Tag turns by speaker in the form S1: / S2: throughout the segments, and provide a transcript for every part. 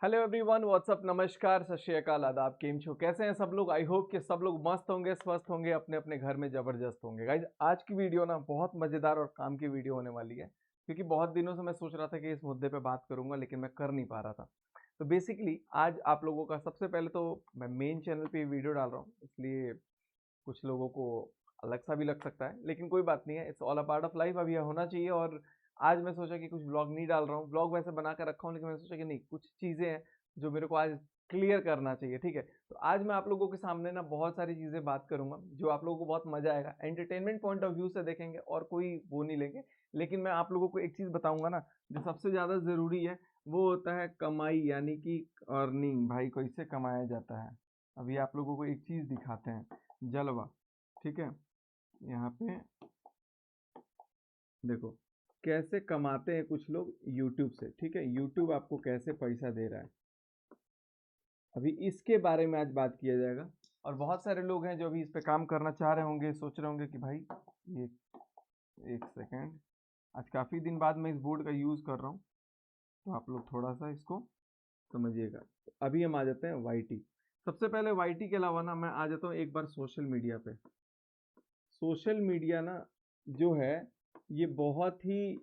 S1: Hello everyone, WhatsApp, नमस्कार, सत श्री अकाल, आदाब, केम छो, कैसे हैं सब लोग। आई होप कि सब लोग मस्त होंगे, स्वस्थ होंगे, अपने अपने घर में जबरदस्त होंगे। गाइज आज की वीडियो ना बहुत मजेदार और काम की वीडियो होने वाली है, क्योंकि बहुत दिनों से मैं सोच रहा था कि इस मुद्दे पे बात करूंगा, लेकिन मैं कर नहीं पा रहा था। तो बेसिकली आज आप लोगों का सबसे पहले तो मैं मेन चैनल पे वीडियो डाल रहा हूँ, इसलिए कुछ लोगों को अलग सा भी लग सकता है, लेकिन कोई बात नहीं है। It's all a part of life, अब यह होना चाहिए। और आज मैं सोचा कि कुछ ब्लॉग नहीं डाल रहा हूँ, ब्लॉग वैसे बना कर रखा हूँ, लेकिन मैंने सोचा कि नहीं, कुछ चीज़ें हैं जो मेरे को आज क्लियर करना चाहिए। ठीक है, तो आज मैं आप लोगों के सामने ना बहुत सारी चीज़ें बात करूंगा जो आप लोगों को बहुत मजा आएगा, एंटरटेनमेंट पॉइंट ऑफ व्यू से देखेंगे और कोई वो नहीं लेंगे। लेकिन मैं आप लोगों को एक चीज़ बताऊंगा ना, जो सबसे ज़्यादा ज़रूरी है, वो होता है कमाई, यानी कि अर्निंग। भाई कैसे कमाया जाता है, अभी आप लोगों को एक चीज़ दिखाते हैं, जलवा। ठीक है, यहाँ पे देखो कैसे कमाते हैं कुछ लोग यूट्यूब से। ठीक है, यूट्यूब आपको कैसे पैसा दे रहा है, अभी इसके बारे में आज बात किया जाएगा। और बहुत सारे लोग हैं जो अभी इस पे काम करना चाह रहे होंगे, सोच रहे होंगे कि भाई ये, एक सेकेंड, आज काफ़ी दिन बाद मैं इस बोर्ड का यूज़ कर रहा हूँ, तो आप लोग थोड़ा सा इसको समझिएगा। तो अभी हम आ जाते हैं वाईटी। सबसे पहले वाईटी के अलावा ना मैं आ जाता हूँ एक बार सोशल मीडिया पे। सोशल मीडिया ना जो है, ये बहुत ही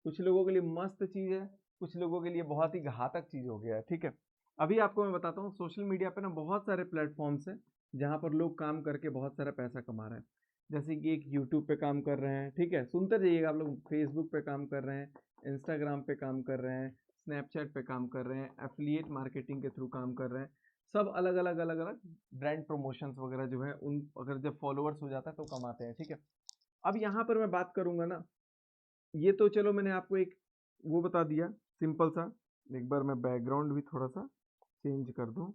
S1: कुछ लोगों के लिए मस्त चीज़ है, कुछ लोगों के लिए बहुत ही घातक चीज़ हो गया है। ठीक है, अभी आपको मैं बताता हूँ, सोशल मीडिया पे ना बहुत सारे प्लेटफॉर्म्स हैं जहाँ पर लोग काम करके बहुत सारा पैसा कमा रहे हैं। जैसे कि एक यूट्यूब पे काम कर रहे हैं, ठीक है, सुनते रहिएगा आप लोग, फेसबुक पे काम कर रहे हैं, इंस्टाग्राम पे काम कर रहे हैं, स्नैपचैट पे काम कर रहे हैं, एफिलिएट मार्केटिंग के थ्रू काम कर रहे हैं। सब अलग अलग अलग अलग ब्रांड प्रमोशंस वगैरह जो है, उन अगर जब फॉलोअर्स हो जाता है तो कमाते हैं। ठीक है, अब यहाँ पर मैं बात करूंगा ना, ये तो चलो मैंने आपको एक वो बता दिया, सिंपल सा। एक बार मैं बैकग्राउंड भी थोड़ा सा चेंज कर दूं,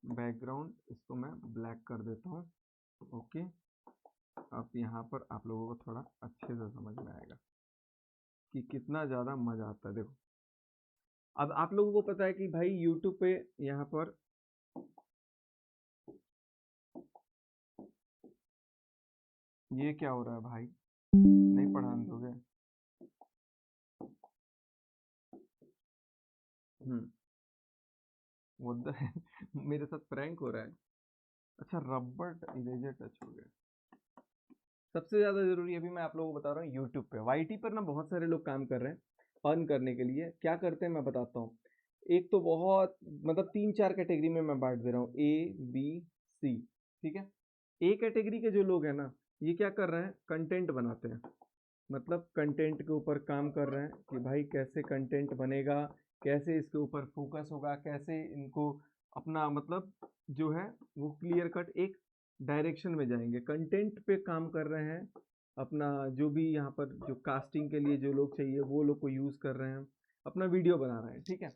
S1: बैकग्राउंड इसको मैं ब्लैक कर देता हूँ। ओके, अब यहाँ पर आप लोगों को थोड़ा अच्छे से समझ में आएगा कि कितना ज़्यादा मज़ा आता है। देखो, अब आप लोगों को पता है कि भाई यूट्यूब पे यहाँ पर ये क्या हो रहा है भाई, नहीं पढ़ाने दोगे? हम्म, वो मेरे साथ प्रैंक हो रहा है। अच्छा, रबड़ इरेजर टच हो गया। सबसे ज़्यादा ज़रूरी अभी मैं आप लोगों को बता रहा हूँ, यूट्यूब पे वाईटी पर ना बहुत सारे लोग काम कर रहे हैं अर्न करने के लिए। क्या करते हैं मैं बताता हूँ। एक तो बहुत मतलब तीन चार कैटेगरी में मैं बांट दे रहा हूँ, ए बी सी। ठीक है, ए कैटेगरी के जो लोग हैं ना, ये क्या कर रहे हैं, कंटेंट बनाते हैं। मतलब कंटेंट के ऊपर काम कर रहे हैं कि भाई कैसे कंटेंट बनेगा, कैसे इसके ऊपर फोकस होगा, कैसे इनको अपना मतलब जो है वो क्लियर कट एक डायरेक्शन में जाएंगे, कंटेंट पे काम कर रहे हैं। अपना जो भी यहाँ पर जो कास्टिंग के लिए जो लोग चाहिए वो लोग को यूज़ कर रहे हैं, अपना वीडियो बना रहे हैं। ठीक है,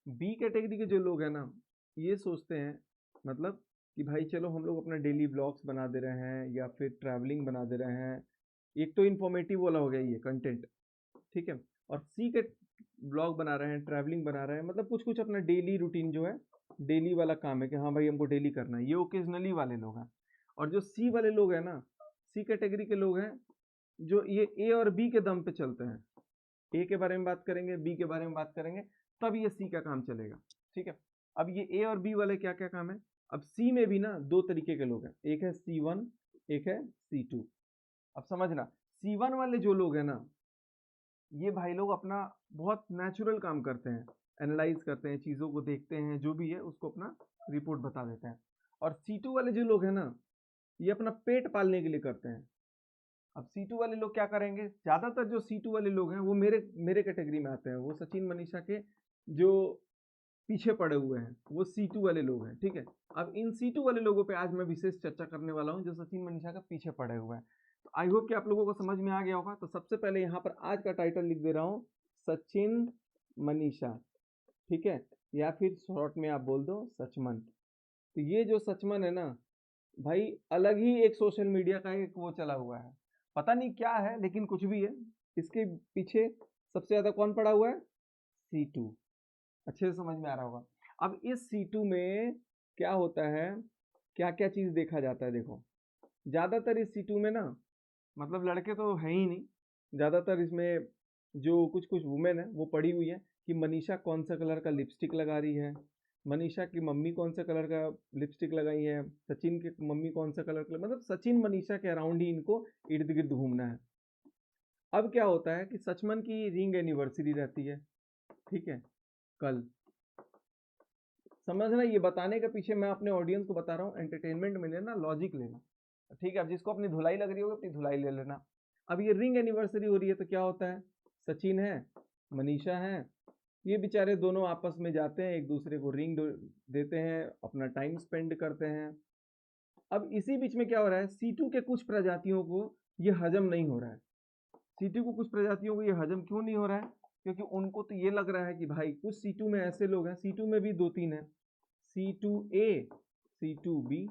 S1: बी कैटेगरी के जो लोग हैं ना, ये सोचते हैं मतलब कि भाई चलो हम लोग अपना डेली ब्लॉग्स बना दे रहे हैं या फिर ट्रैवलिंग बना दे रहे हैं। एक तो इन्फॉर्मेटिव वाला हो गया ये कंटेंट। ठीक है, और सी के ब्लॉग बना रहे हैं, ट्रैवलिंग बना रहे हैं, मतलब कुछ कुछ अपना डेली रूटीन जो है, डेली वाला काम है कि हाँ भाई हमको डेली करना है, ये ओकेजनली वाले लोग हैं। और जो सी वाले लोग हैं ना, सी कैटेगरी के लोग हैं, जो ये ए और बी के दम पे चलते हैं। ए के बारे में बात करेंगे, बी के बारे में बात करेंगे, तब ये सी का काम चलेगा। ठीक है, अब ये ए और बी वाले क्या क्या काम है। अब सी में भी ना दो तरीके के लोग हैं, एक है C1, एक है C2। अब समझना, C1 वाले जो लोग हैं ना, ये भाई लोग अपना बहुत नेचुरल काम करते हैं, एनालाइज करते हैं, चीज़ों को देखते हैं, जो भी है उसको अपना रिपोर्ट बता देते हैं। और C2 वाले जो लोग हैं ना, ये अपना पेट पालने के लिए करते हैं। अब C2 वाले लोग क्या करेंगे, ज़्यादातर जो C2 वाले लोग हैं वो मेरे मेरे कैटेगरी में आते हैं, वो सचिन मनीषा के जो पीछे पड़े हुए हैं, वो C2 वाले लोग हैं। ठीक है, अब इन C2 वाले लोगों पे आज मैं विशेष चर्चा करने वाला हूं, जो सचिन मनीषा का पीछे पड़े हुए हैं। तो आई होप कि आप लोगों को समझ में आ गया होगा। तो सबसे पहले यहाँ पर आज का टाइटल लिख दे रहा हूँ, सचिन मनीषा। ठीक है, या फिर शॉर्ट में आप बोल दो सचमन। तो ये जो सचमन है ना भाई, अलग ही एक सोशल मीडिया का एक वो चला हुआ है, पता नहीं क्या है, लेकिन कुछ भी है, इसके पीछे सबसे ज्यादा कौन पड़ा हुआ है, C2। अच्छे से समझ में आ रहा होगा। अब इस C2 में क्या होता है, क्या क्या चीज देखा जाता है। देखो, ज्यादातर इस C2 में ना, मतलब लड़के तो है ही नहीं, ज्यादातर इसमें जो कुछ कुछ वुमेन है वो पढ़ी हुई है कि मनीषा कौन सा कलर का लिपस्टिक लगा रही है, मनीषा की मम्मी कौन सा कलर का लिपस्टिक लगाई है, सचिन की मम्मी कौन सा कलर का, मतलब सचिन मनीषा के अराउंड ही इनको इर्द गिर्द घूमना है। अब क्या होता है कि सचमन की रिंग एनिवर्सरी रहती है, ठीक है, कल। समझना, ये बताने के पीछे मैं अपने ऑडियंस को बता रहा हूँ, एंटरटेनमेंट में लेना, लॉजिक लेना, ठीक है। अब जिसको अपनी धुलाई लग रही होगी अपनी धुलाई ले लेना। अब ये रिंग एनिवर्सरी हो रही है तो क्या होता है, सचिन है, मनीषा है, ये बेचारे दोनों आपस में जाते हैं, एक दूसरे को रिंग देते हैं, अपना टाइम स्पेंड करते हैं। अब इसी बीच में क्या हो रहा है, सीटू के कुछ प्रजातियों को ये हजम नहीं हो रहा है। सीटू को कुछ प्रजातियों को ये हजम क्यों नहीं हो रहा है, क्योंकि उनको तो ये लग रहा है कि भाई कुछ सीटू में ऐसे लोग हैं, सीटू में भी दो तीन है, C2A, C2B।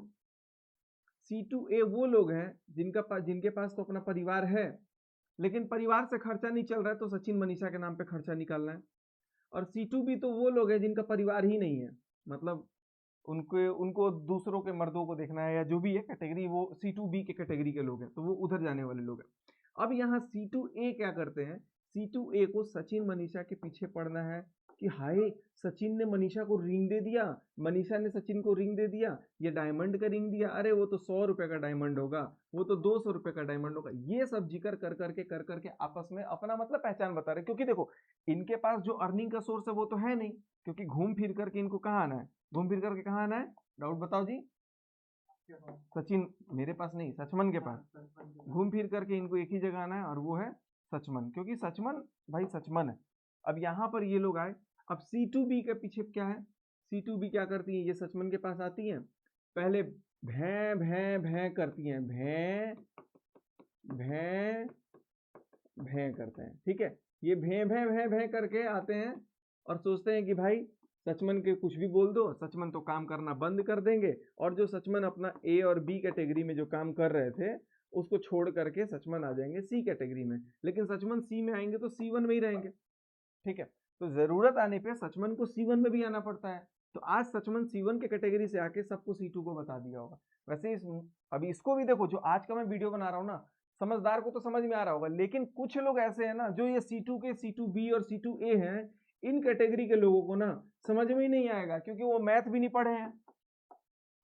S1: C2A वो लोग हैं जिनके पास तो अपना परिवार है, लेकिन परिवार से खर्चा नहीं चल रहा है, तो सचिन मनीषा के नाम पे खर्चा निकालना है। और C2B तो वो लोग हैं जिनका परिवार ही नहीं है, मतलब उनको उनको दूसरों के मर्दों को देखना है, या जो भी है कैटेगरी, वो C2B के कैटेगरी के लोग हैं, तो वो उधर जाने वाले लोग हैं। अब यहाँ C2A क्या करते हैं, C2A को सचिन मनीषा के पीछे पड़ना है कि हाय सचिन ने मनीषा को रिंग दे दिया, मनीषा ने सचिन को रिंग दे दिया, ये डायमंड का रिंग दिया, अरे वो तो 100 रुपए का डायमंड होगा, वो तो 200 रुपए का डायमंड होगा। ये सब जिक्र कर करके आपस में अपना मतलब पहचान बता रहे, क्योंकि देखो इनके पास जो अर्निंग का सोर्स है वो तो है नहीं, क्योंकि घूम फिर करके इनको कहाँ आना है, घूम फिर करके कहाँ आना है, डाउट बताओ जी। सचिन, मेरे पास नहीं, सचमन के पास घूम फिर करके इनको एक ही जगह आना है, और वो है सचमन, क्योंकि सचमन भाई सचमन है। अब यहाँ पर ये लोग आए, अब C2B के पीछे क्या है, C2B क्या करती है, ये सचमन के पास आती हैं, पहले भैं भैं भैं करती हैं, भैं भैं भैं करते हैं, ठीक है। ये भैं भैं भैं भैं करके आते हैं और सोचते हैं कि भाई सचमन के कुछ भी बोल दो, सचमन तो काम करना बंद कर देंगे, और जो सचमन अपना A और B कैटेगरी में जो काम कर रहे थे उसको छोड़ करके सचमन आ जाएंगे C कैटेगरी में, लेकिन सचमन C में आएंगे तो C1 में ही रहेंगे, ठीक है। तो जरूरत आने पे सचमन को C1 में भी आना पड़ता है, तो आज सचमन C1 के कैटेगरी से आके सबको C2 को बता दिया होगा। वैसे अभी इसको भी देखो, जो आज का मैं वीडियो बना रहा हूँ ना, समझदार को तो समझ में आ रहा होगा, लेकिन कुछ लोग ऐसे हैं ना जो ये C2 के C2B और C2A हैं, इन कैटेगरी के लोगों को ना समझ में ही नहीं आएगा, क्योंकि वो मैथ भी नहीं पढ़े हैं,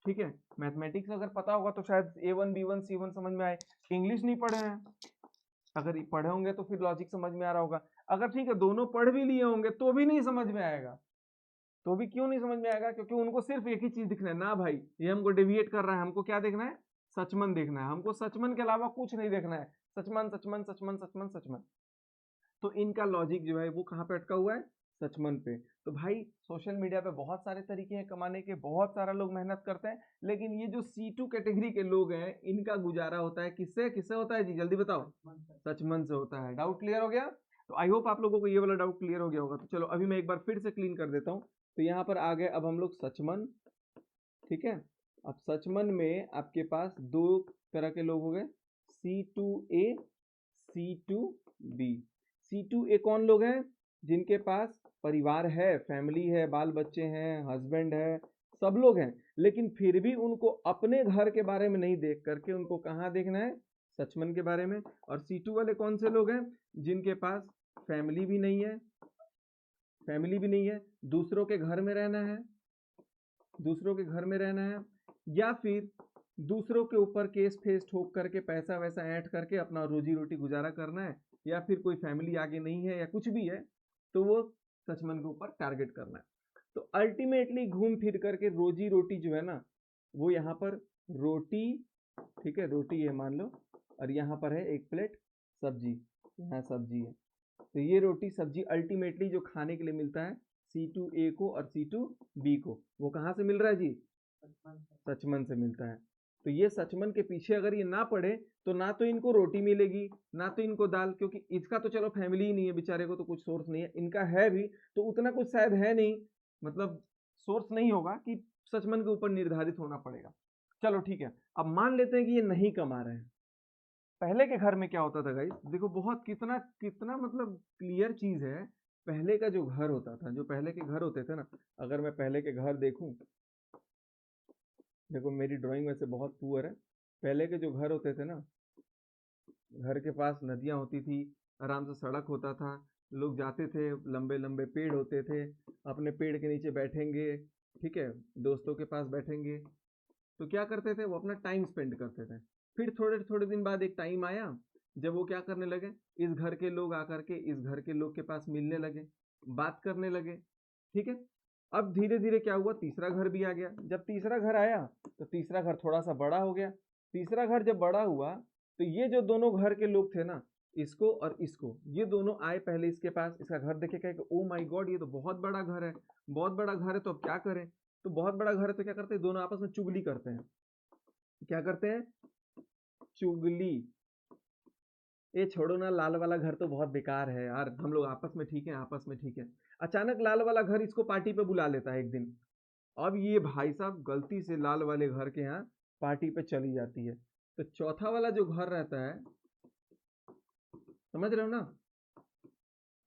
S1: ठीक है। मैथमेटिक्स अगर पता होगा तो शायद A1 B1 C1 समझ में आए, इंग्लिश नहीं पढ़े हैं, अगर पढ़े होंगे तो फिर लॉजिक समझ में आ रहा होगा, अगर ठीक है दोनों पढ़ भी लिए होंगे तो भी नहीं समझ में आएगा। तो भी क्यों नहीं समझ में आएगा, क्योंकि उनको सिर्फ एक ही चीज दिखना है ना भाई, ये हमको डेविएट कर रहा है, हमको क्या देखना है, सचमन देखना है, हमको सचमन के अलावा कुछ नहीं देखना है, सचमन सचमन सचमन सचमन सचमन। तो इनका लॉजिक जो है वो कहाँ पे अटका हुआ है, सचमन पे। तो भाई सोशल मीडिया पे बहुत सारे तरीके हैं कमाने के, बहुत सारा लोग मेहनत करते हैं, लेकिन ये जो C2 कैटेगरी के लोग हैं इनका गुजारा होता है किससे, किससे होता है जी, जल्दी बताओ, सचमन से होता है। डाउट क्लियर हो गया, तो आई होप आप लोगों को ये वाला डाउट क्लियर हो गया होगा। तो चलो अभी मैं एक बार फिर से क्लीन कर देता हूँ। तो यहाँ पर आ गए अब हम लोग सचमन, ठीक है। अब सचमन में आपके पास दो तरह के लोग हो गए, C2A, C2B। C2A कौन लोग हैं, जिनके पास परिवार है, फैमिली है, बाल बच्चे हैं, हस्बैंड है, सब लोग हैं, लेकिन फिर भी उनको अपने घर के बारे में नहीं देख करके उनको कहाँ देखना है, सचमन के बारे में। और C2 वाले कौन से लोग हैं, जिनके पास फैमिली भी नहीं है, फैमिली भी नहीं है, दूसरों के घर में रहना है, दूसरों के घर में रहना है, या फिर दूसरों के ऊपर केस फेस ठोक करके पैसा वैसा ऐंठ करके अपना रोजी रोटी गुजारा करना है, या फिर कोई फैमिली आगे नहीं है या कुछ भी है तो वो सचमन के ऊपर टारगेट करना है। तो अल्टीमेटली घूम फिर करके रोजी रोटी जो है ना, वो यहाँ पर रोटी, ठीक है, रोटी है मान लो, और यहाँ पर है एक प्लेट सब्जी, यहाँ सब्जी है, तो ये रोटी सब्जी अल्टीमेटली जो खाने के लिए मिलता है C2A को और C2B को, वो कहाँ से मिल रहा है जी, सचमन से मिलता है। तो ये सचमन के पीछे अगर ये ना पड़े तो ना तो इनको रोटी मिलेगी, ना तो इनको दाल, क्योंकि इसका तो चलो फैमिली ही नहीं है बेचारे को, तो कुछ सोर्स नहीं है, इनका है भी तो उतना कुछ शायद है नहीं, मतलब सोर्स नहीं होगा कि सचमन के ऊपर निर्धारित होना पड़ेगा। चलो ठीक है, अब मान लेते हैं कि ये नहीं कमा रहे हैं। पहले के घर में क्या होता था गाइस, देखो बहुत कितना कितना मतलब क्लियर चीज है। पहले का जो घर होता था, जो पहले के घर होते थे ना, अगर मैं पहले के घर देखूं, देखो मेरी ड्राइंग वैसे बहुत पुअर है। पहले के जो घर होते थे ना, घर के पास नदियां होती थी, आराम से सड़क होता था, लोग जाते थे, लंबे लंबे पेड़ होते थे, अपने पेड़ के नीचे बैठेंगे, ठीक है, दोस्तों के पास बैठेंगे, तो क्या करते थे वो अपना टाइम स्पेंड करते थे। फिर थोड़े थोड़े दिन बाद एक टाइम आया जब वो क्या करने लगे, इस घर के लोग आकर के इस घर के लोग के पास मिलने लगे, बात करने लगे, ठीक है। अब धीरे धीरे क्या हुआ, तीसरा घर भी आ गया। जब तीसरा घर आया तो तीसरा घर थोड़ा सा बड़ा हो गया। तीसरा घर जब बड़ा हुआ तो ये जो दोनों घर के लोग थे ना, इसको और इसको, ये दोनों आए पहले इसके पास, इसका घर देखे कहे ओ माय गॉड ये तो बहुत बड़ा घर है, बहुत बड़ा घर है, तो अब क्या करें। तो बहुत बड़ा घर है तो क्या करते हैं, दोनों आपस में चुगली करते हैं। क्या करते हैं, चुगली। ये छोड़ो ना, लाल वाला घर तो बहुत बेकार है यार, हम लोग आपस में ठीक है, आपस में ठीक है। अचानक लाल वाला घर इसको पार्टी पे बुला लेता है एक दिन। अब ये भाई साहब गलती से लाल वाले घर के यहाँ पार्टी पे चली जाती है। तो चौथा वाला जो घर रहता है, समझ रहे हो ना,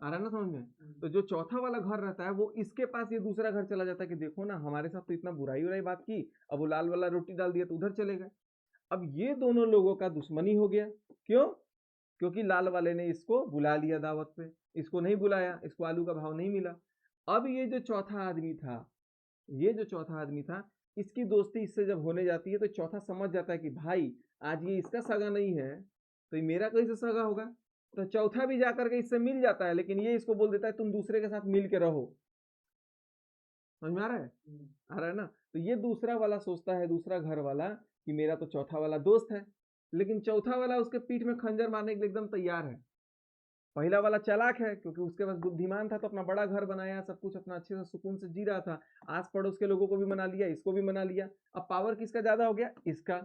S1: आ रहा है ना समझ में। तो जो चौथा वाला घर रहता है वो इसके पास ये दूसरा घर चला जाता है कि देखो ना हमारे साथ तो इतना बुराई उराई बात की, अब वो लाल वाला रोटी डाल दिया तो उधर चले गए। अब ये दोनों लोगों का दुश्मनी हो गया। क्यों? क्योंकि लाल वाले ने इसको बुला लिया दावत पे, इसको नहीं बुलाया, इसको आलू का भाव नहीं मिला। अब ये जो चौथा आदमी था, ये जो चौथा आदमी था, इसकी दोस्ती इससे जब होने जाती है तो चौथा समझ जाता है कि भाई आज ये इसका सगा नहीं है तो ये मेरा कैसे सगा होगा। तो चौथा भी जाकर के इससे मिल जाता है, लेकिन ये इसको बोल देता है तुम दूसरे के साथ मिल के रहो। समझ में आ रहा है? आ रहा है ना। तो ये दूसरा वाला सोचता है, दूसरा घर वाला, कि मेरा तो चौथा वाला दोस्त है, लेकिन चौथा वाला उसके पीठ में खंजर मारने के लिए एकदम तैयार है। पहला वाला चालाक है क्योंकि उसके पास बुद्धिमान था, तो अपना बड़ा घर बनाया, सब कुछ अपना अच्छे से सुकून से जी रहा था, आस पड़ोस के लोगों को भी मना लिया, इसको भी मना लिया। अब पावर किसका ज्यादा हो गया, इसका।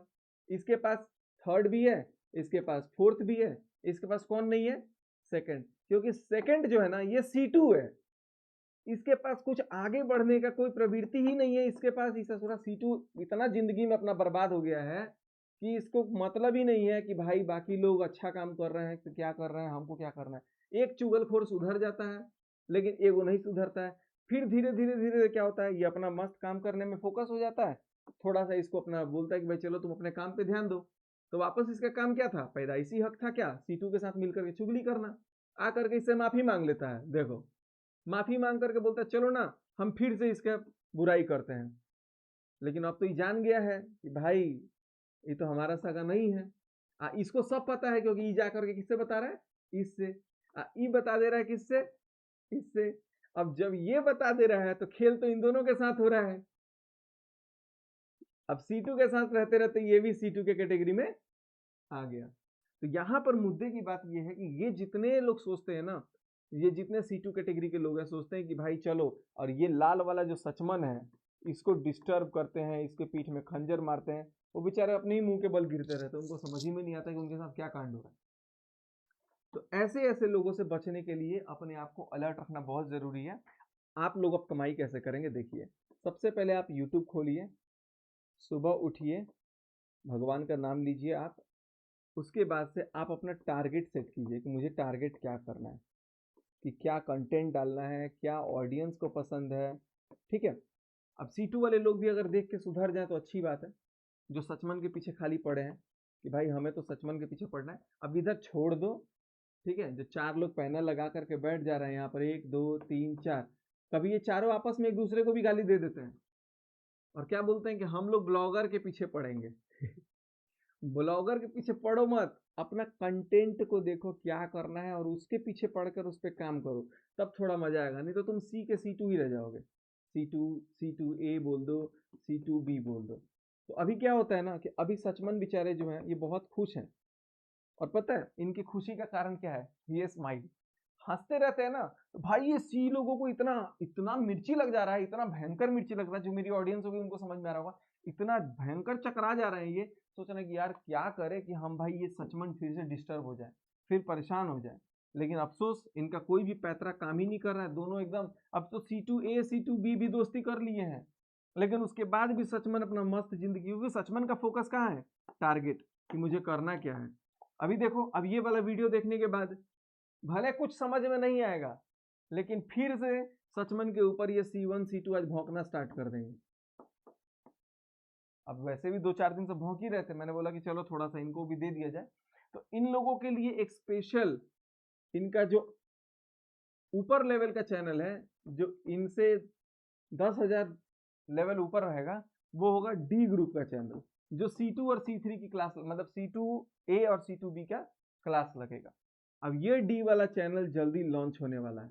S1: इसके पास थर्ड भी है, इसके पास फोर्थ भी है, इसके पास कौन नहीं है, सेकंड। क्योंकि सेकंड जो है ना ये C2 है, इसके पास कुछ आगे बढ़ने का कोई प्रवृत्ति ही नहीं है। इसके पास इस ससुरा C2 इतना जिंदगी में अपना बर्बाद हो गया है कि इसको मतलब ही नहीं है कि भाई बाकी लोग अच्छा काम कर रहे हैं तो क्या कर रहे हैं, हमको क्या करना है। एक चुगलखोर सुधर जाता है लेकिन एगो नहीं सुधरता है। फिर धीरे धीरे धीरे क्या होता है, ये अपना मस्त काम करने में फोकस हो जाता है, थोड़ा सा इसको अपना बोलता है कि भाई चलो तुम अपने काम पे ध्यान दो। तो वापस इसका काम क्या था, पैदाइशी हक था क्या, C2 के साथ मिलकर के चुगली करना। आकर के इससे माफी मांग लेता है, देखो माफी मांग करके बोलता है चलो ना हम फिर से इसके बुराई करते हैं। लेकिन अब तो ये जान गया है कि भाई ये तो हमारा सगा नहीं है। इसको सब पता है क्योंकि ये जा करके किससे बता रहा है, इससे। ये बता दे रहा है किससे, इससे। अब जब ये बता दे रहा है तो खेल तो इन दोनों के साथ हो रहा है। अब C2 के साथ रहते रहते ये भी C2 के कैटेगरी में आ गया। तो यहाँ पर मुद्दे की बात ये है कि ये जितने लोग सोचते हैं ना, ये जितने C2 कैटेगरी के लोग हैं सोचते हैं कि भाई चलो, और ये लाल वाला जो सचमन है इसको डिस्टर्ब करते हैं, इसके पीठ में खंजर मारते हैं, वो बेचारे अपने ही मुंह के बल गिरते रहते हैं, उनको समझ ही में नहीं आता कि उनके साथ क्या कांड हो रहा है। तो ऐसे ऐसे लोगों से बचने के लिए अपने आप को अलर्ट रखना बहुत जरूरी है। आप लोग अब कमाई कैसे करेंगे, देखिए सबसे पहले आप यूट्यूब खोलिए, सुबह उठिए, भगवान का नाम लीजिए आप। उसके बाद से आप अपना टारगेट सेट कीजिए कि मुझे टारगेट क्या करना है, कि क्या कंटेंट डालना है, क्या ऑडियंस को पसंद है, ठीक है। अब C2 वाले लोग भी अगर देख के सुधर जाए तो अच्छी बात है, जो सचमन के पीछे खाली पड़े हैं कि भाई हमें तो सचमन के पीछे पड़ना है, अब इधर छोड़ दो, ठीक है। जो चार लोग पैनल लगा करके बैठ जा रहे हैं यहाँ पर, 1 2 3 4, कभी ये चारों आपस में एक दूसरे को भी गाली दे देते हैं और क्या बोलते हैं कि हम लोग ब्लॉगर के पीछे पड़ेंगे। ब्लॉगर के पीछे पड़ो मत, अपना कंटेंट को देखो क्या करना है और उसके पीछे पढ़कर उस पर काम करो, तब थोड़ा मजा आएगा। नहीं तो तुम सी के C2 ही रह जाओगे, C2 A बोल दो, C2B बोल दो। तो अभी क्या होता है ना कि अभी सचमन बेचारे जो हैं ये बहुत खुश हैं, और पता है इनकी खुशी का कारण क्या है, ये स्माइल, हंसते रहते हैं ना। तो भाई ये C लोगों को इतना इतना मिर्ची लग जा रहा है, इतना भयंकर मिर्ची लग रहा है, जो मेरी ऑडियंस होगी उनको समझ में आ रहा होगा, इतना भयंकर चकरा जा रहे हैं। ये सोच रहे हैं कि यार क्या करे कि हम भाई ये सचमन फिर से डिस्टर्ब हो जाए, फिर परेशान हो जाए। लेकिन अफसोस इनका कोई भी पैतरा काम ही नहीं कर रहा है, दोनों एकदम। अब तो C2A C2B भी दोस्ती कर लिए हैं, लेकिन उसके बाद भी सचमन अपना मस्त जिंदगी, क्योंकि सचमन का फोकस कहाँ है, टारगेट, कि मुझे करना क्या है। अभी देखो, अब ये वाला वीडियो देखने के बाद भले कुछ समझ में नहीं आएगा, लेकिन फिर से सचमन के ऊपर ये C1 C2 आज भौंकना स्टार्ट कर देंगे। अब वैसे भी 2 4 दिन से भौंक ही रहते, मैंने बोला कि चलो थोड़ा सा इनको भी दे दिया जाए। तो इन लोगों के लिए एक स्पेशल इनका जो ऊपर लेवल का चैनल है जो इनसे 10,000 लेवल ऊपर रहेगा, वो होगा डी ग्रुप का चैनल, जो C2 और C3 की क्लास, मतलब C2A और C2B का क्लास लगेगा। अब ये डी वाला चैनल जल्दी लॉन्च होने वाला है,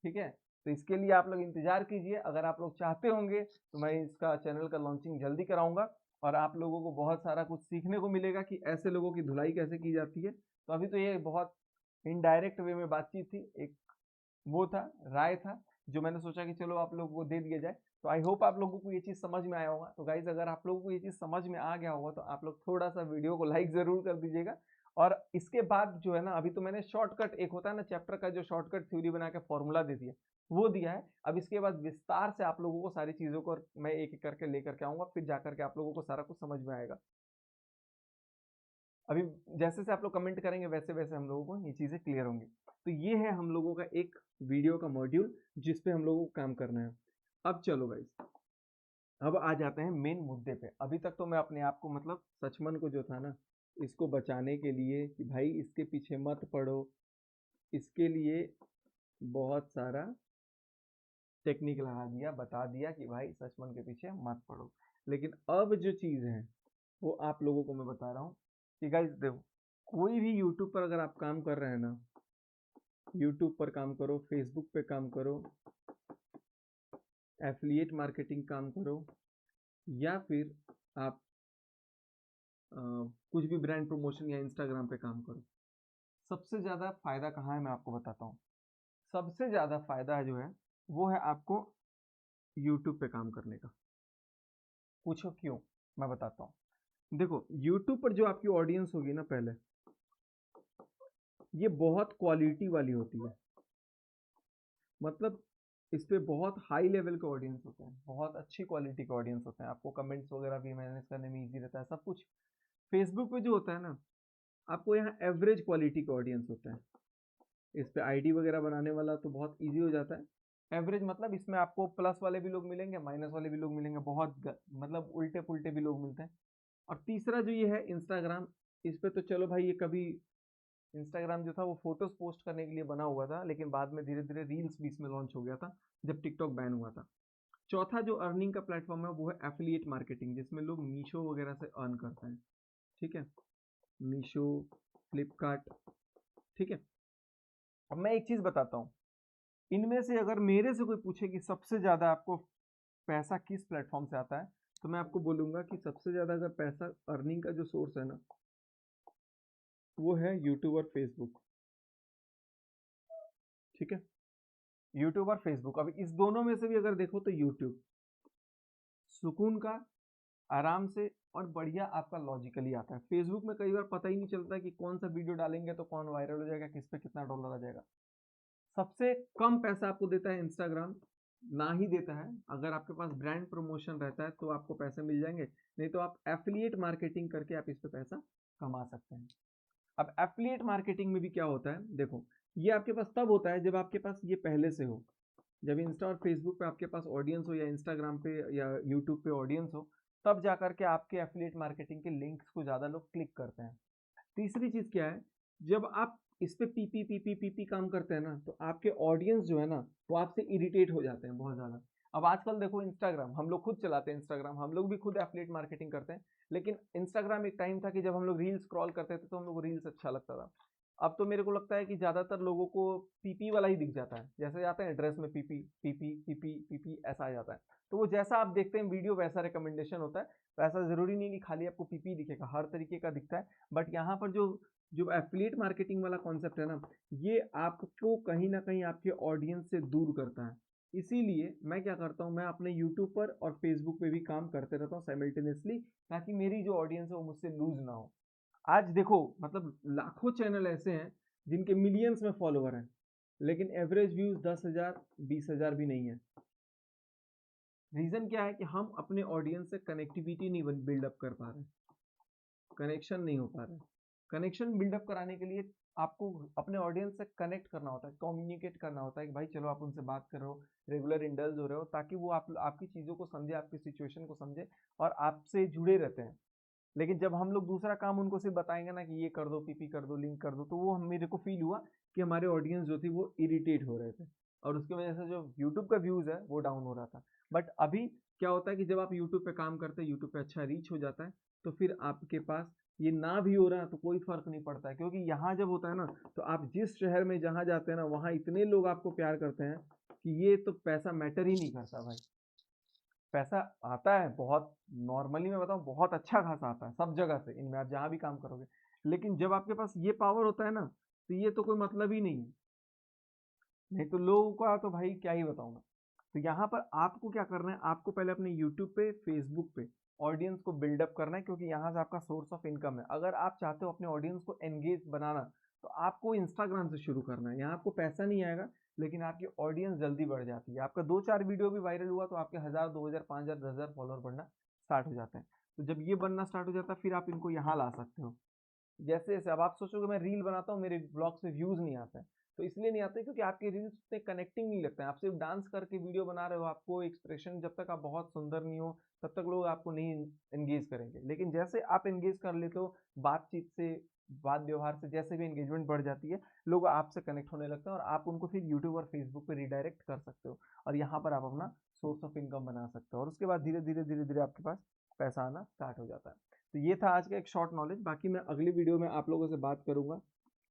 S1: ठीक है। तो इसके लिए आप लोग इंतजार कीजिए। अगर आप लोग चाहते होंगे तो मैं इसका चैनल का लॉन्चिंग जल्दी कराऊंगा और आप लोगों को बहुत सारा कुछ सीखने को मिलेगा कि ऐसे लोगों की धुलाई कैसे की जाती है। तो अभी तो ये बहुत इनडायरेक्ट वे में बातचीत थी, एक वो था, राय था, जो मैंने सोचा कि चलो आप लोगों को दे दिया जाए। तो आई होप आप लोगों को ये चीज़ समझ में आया होगा। तो गाइज अगर आप लोगों को ये चीज़ समझ में आ गया होगा तो आप लोग थोड़ा सा वीडियो को लाइक ज़रूर कर दीजिएगा। और इसके बाद जो है ना, अभी तो मैंने शॉर्टकट, एक होता है ना चैप्टर का जो शॉर्टकट थ्योरी बना के फॉर्मूला दे दिया, वो दिया है। अब इसके बाद विस्तार से आप लोगों को सारी चीज़ों को मैं एक एक करके लेकर के आऊँगा, फिर जाकर के आप लोगों को सारा कुछ समझ में आएगा। अभी जैसे जैसे आप लोग कमेंट करेंगे वैसे वैसे हम लोगों को ये चीज़ें क्लियर होंगी। तो ये है हम लोगों का एक वीडियो का मॉड्यूल जिस पे हम लोगों को काम करना है। अब चलो गाइस, अब आ जाते हैं मेन मुद्दे पे। अभी तक तो मैं अपने आप को, मतलब सचमन को जो था ना, इसको बचाने के लिए कि भाई इसके पीछे मत पड़ो, इसके लिए बहुत सारा टेक्निक लगा दिया, बता दिया कि भाई सचमन के पीछे मत पड़ो। लेकिन अब जो चीज़ है वो आप लोगों को मैं बता रहा हूँ कि गाइस देखो, कोई भी यूट्यूब पर अगर आप काम कर रहे हैं ना, यूट्यूब पर काम करो, फेसबुक पे काम करो, एफिलिएट मार्केटिंग काम करो, या फिर आप कुछ भी ब्रांड प्रमोशन या इंस्टाग्राम पे काम करो, सबसे ज़्यादा फायदा कहाँ है मैं आपको बताता हूँ। सबसे ज़्यादा फायदा जो है वो है आपको यूट्यूब पे काम करने का। पूछो क्यों, मैं बताता हूँ। देखो यूट्यूब पर जो आपकी ऑडियंस होगी ना, पहले ये बहुत क्वालिटी वाली होती है, मतलब इस पे बहुत हाई लेवल के ऑडियंस होते हैं, बहुत अच्छी क्वालिटी के ऑडियंस होते हैं, आपको कमेंट्स वगैरह भी मैनेज करने में इजी रहता है सब कुछ। फेसबुक पे जो होता है ना, आपको यहाँ एवरेज क्वालिटी का ऑडियंस होता है। इस पे आईडी वगैरह बनाने वाला तो बहुत इजी हो जाता है। एवरेज मतलब इसमें आपको प्लस वाले भी लोग मिलेंगे, माइनस वाले भी लोग मिलेंगे, बहुत मतलब उल्टे पुल्टे भी लोग मिलते हैं। और तीसरा जो ये है इंस्टाग्राम, इस पे तो चलो भाई, ये कभी इंस्टाग्राम जो था वो फोटोज पोस्ट करने के लिए बना हुआ था, लेकिन बाद में धीरे धीरे रील्स भी इसमें लॉन्च हो गया था जब टिकटॉक बैन हुआ था। चौथा जो अर्निंग का प्लेटफॉर्म है वो है एफिलिएट मार्केटिंग, जिसमें लोग मीशो वगैरह से अर्न करते हैं, ठीक है, मीशो, फ्लिपकार्ट, ठीक है। अब मैं एक चीज़ बताता हूँ, इनमें से अगर मेरे से कोई पूछे कि सबसे ज़्यादा आपको पैसा किस प्लेटफॉर्म से आता है, तो मैं आपको बोलूँगा कि सबसे ज़्यादा अगर पैसा अर्निंग का जो सोर्स है ना, वो है यूट्यूब और फेसबुक, ठीक है, यूट्यूब और फेसबुक। अब इस दोनों में से भी अगर देखो तो यूट्यूब सुकून का, आराम से और बढ़िया आपका लॉजिकली आता है। फेसबुक में कई बार पता ही नहीं चलता कि कौन सा वीडियो डालेंगे तो कौन वायरल हो जाएगा, किस पे कितना डॉलर आ जाएगा। सबसे कम पैसा आपको देता है इंस्टाग्राम, ना ही देता है। अगर आपके पास ब्रांड प्रमोशन रहता है तो आपको पैसे मिल जाएंगे, नहीं तो आप एफिलिएट मार्केटिंग करके आप इस पे पैसा कमा सकते हैं। अब एफिलिएट मार्केटिंग में भी क्या होता है, देखो ये आपके पास तब होता है जब आपके पास ये पहले से हो, जब इंस्टा और फेसबुक पे आपके पास ऑडियंस हो, या इंस्टाग्राम पे या यूट्यूब पे ऑडियंस हो, तब जा करके आपके एफिलिएट मार्केटिंग के लिंक्स को ज़्यादा लोग क्लिक करते हैं। तीसरी चीज़ क्या है, जब आप इस पे पीपी काम करते हैं ना, तो आपके ऑडियंस जो है ना वो आपसे इरिटेट हो जाते हैं बहुत ज़्यादा। अब आजकल देखो इंस्टाग्राम, हम लोग खुद चलाते हैं इंस्टाग्राम, हम लोग भी खुद एफिलिएट मार्केटिंग करते हैं, लेकिन इंस्टाग्राम एक टाइम था कि जब हम लोग रील्स स्क्रॉल करते थे तो हम लोग को रील्स अच्छा लगता था। अब तो मेरे को लगता है कि ज़्यादातर लोगों को पीपी वाला ही दिख जाता है, जैसे जाते हैं ड्रेस में पीपी पीपी पीपी पीपी ऐसा आ जाता है। तो वो जैसा आप देखते हैं वीडियो वैसा रिकमेंडेशन होता है। तो ऐसा ज़रूरी नहीं कि खाली आपको पीपी दिखेगा, हर तरीके का दिखता है। बट यहाँ पर जो जो एफिलिएट मार्केटिंग वाला कॉन्सेप्ट है ना, ये आपको कहीं ना कहीं आपके ऑडियंस से दूर करता है। इसीलिए मैं क्या करता हूँ, मैं अपने यूट्यूब पर और फेसबुक पे भी काम करते रहता हूँ साइमल्टेनियसली, ताकि मेरी जो ऑडियंस है वो मुझसे लूज ना हो। आज देखो मतलब लाखों चैनल ऐसे हैं जिनके मिलियंस में फॉलोवर हैं, लेकिन एवरेज व्यूज 10,000 20,000 भी नहीं है। रीजन क्या है कि हम अपने ऑडियंस से कनेक्टिविटी नहीं बिल्डअप कर पा रहे, कनेक्शन नहीं हो पा रहा है। कनेक्शन बिल्डअप कराने के लिए आपको अपने ऑडियंस से कनेक्ट करना होता है, कम्युनिकेट करना होता है कि भाई चलो आप उनसे बात कर रहे हो, रेगुलर इंडल्ज हो रहे हो, ताकि वो आपकी चीज़ों को समझे, आपकी सिचुएशन को समझे और आपसे जुड़े रहते हैं। लेकिन जब हम लोग दूसरा काम उनको सिर्फ बताएंगे ना कि ये कर दो, पीपी कर दो, लिंक कर दो, तो वो मेरे को फील हुआ कि हमारे ऑडियंस जो थी वो इरिटेट हो रहे थे और उसकी वजह से जो यूट्यूब का व्यूज़ है वो डाउन हो रहा था। बट अभी क्या होता है कि जब आप यूट्यूब पे काम करते हैं, यूट्यूब पे अच्छा रीच हो जाता है, तो फिर आपके पास ये ना भी हो रहा है तो कोई फ़र्क नहीं पड़ता है, क्योंकि यहाँ जब होता है ना, तो आप जिस शहर में जहाँ जाते हैं ना, वहाँ इतने लोग आपको प्यार करते हैं कि ये तो पैसा मैटर ही नहीं करता भाई। पैसा आता है बहुत, नॉर्मली मैं बताऊँ बहुत अच्छा खासा आता है सब जगह से, इनमें आप जहाँ भी काम करोगे। लेकिन जब आपके पास ये पावर होता है ना, तो ये तो कोई मतलब ही नहीं है। नहीं तो लोगों का तो भाई क्या ही बताऊँ मैं। तो यहाँ पर आपको क्या करना है, आपको पहले अपने यूट्यूब पे, फेसबुक पे ऑडियंस को बिल्डअप करना है, क्योंकि यहाँ से आपका सोर्स ऑफ इनकम है। अगर आप चाहते हो अपने ऑडियंस को एंगेज बनाना, तो आपको इंस्टाग्राम से शुरू करना है। यहाँ आपको पैसा नहीं आएगा, लेकिन आपकी ऑडियंस जल्दी बढ़ जाती है। आपका 2-4 वीडियो भी वायरल हुआ तो आपके 1000, 2000, 5000, 10,000 फॉलोअर बढ़ना स्टार्ट हो जाते हैं। तो जब ये बनना स्टार्ट हो जाता है, फिर आप इनको यहाँ ला सकते हो। जैसे जैसे अब आप सोचोगे मैं रील बनाता हूँ, मेरे ब्लॉग से व्यूज नहीं आते हैं, तो इसलिए नहीं आते क्योंकि आपके रील्स उतने कनेक्टिंग नहीं लगते हैं। आप सिर्फ डांस करके वीडियो बना रहे हो, आपको एक्सप्रेशन जब तक आप बहुत सुंदर नहीं हो तब तक लोग आपको नहीं एंगेज करेंगे। लेकिन जैसे आप एंगेज कर लेते हो, बातचीत से, बात व्यवहार से, जैसे भी एंगेजमेंट बढ़ जाती है, लोग आपसे कनेक्ट होने लगते हैं और आप उनको फिर यूट्यूब और फेसबुक पे रिडायरेक्ट कर सकते हो और यहाँ पर आप अपना सोर्स ऑफ इनकम बना सकते हो और उसके बाद धीरे धीरे धीरे धीरे आपके पास पैसा आना स्टार्ट हो जाता है। तो ये था आज का एक शॉर्ट नॉलेज। बाकी मैं अगली वीडियो में आप लोगों से बात करूंगा।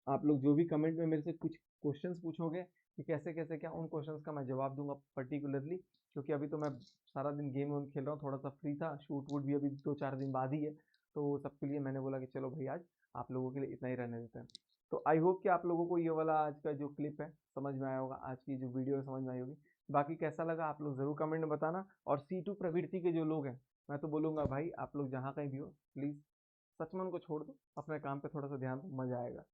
S1: आप लोग जो भी कमेंट में मेरे से कुछ क्वेश्चंस पूछोगे कि कैसे कैसे क्या, उन क्वेश्चंस का मैं जवाब दूंगा पर्टिकुलरली, क्योंकि अभी तो मैं सारा दिन गेम वेम खेल रहा हूँ, थोड़ा सा फ्री था, शूट वूट भी अभी 2-4 दिन बाद ही है, तो सबके लिए मैंने बोला कि चलो भाई आज आप लोगों के लिए इतना ही रहने देते हैं। तो आई होप कि आप लोगों को ये वाला आज का जो क्लिप है समझ में आया होगा, आज की जो वीडियो है समझ में आई होगी। बाकी कैसा लगा आप लोग ज़रूर कमेंट में बताना। और C2 प्रवृत्ति के जो लोग हैं, मैं तो बोलूँगा भाई आप लोग जहाँ कहीं भी हो, प्लीज़ सच मन को छोड़ दो, अपने काम पे थोड़ा सा ध्यान दो, मज़ा आएगा।